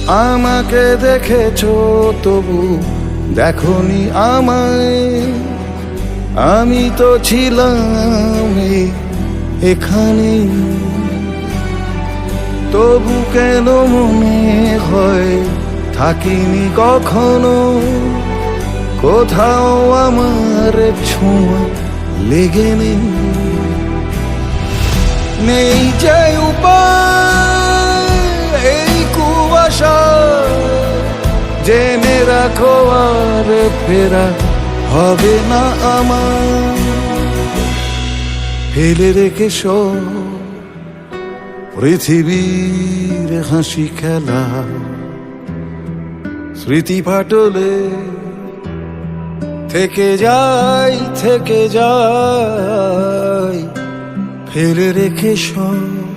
আমাকে দেখেছো তবু দেখনি আমায়, আমি তো ছিলাম এখানে। তবু কেন মনে হয় থাকিনি কখনো, কোথাও আমার ছোঁয়া লেগে নেই। নেই যে উপায় এই কুয়াশা, জেনে রাখো আর ফেরা হবে না আমার। ফেলে রেখে সব পৃথিবীর হাসি খেলা, স্মৃতি ফাটলে থেকে যাই, ফেলে রেখে সব।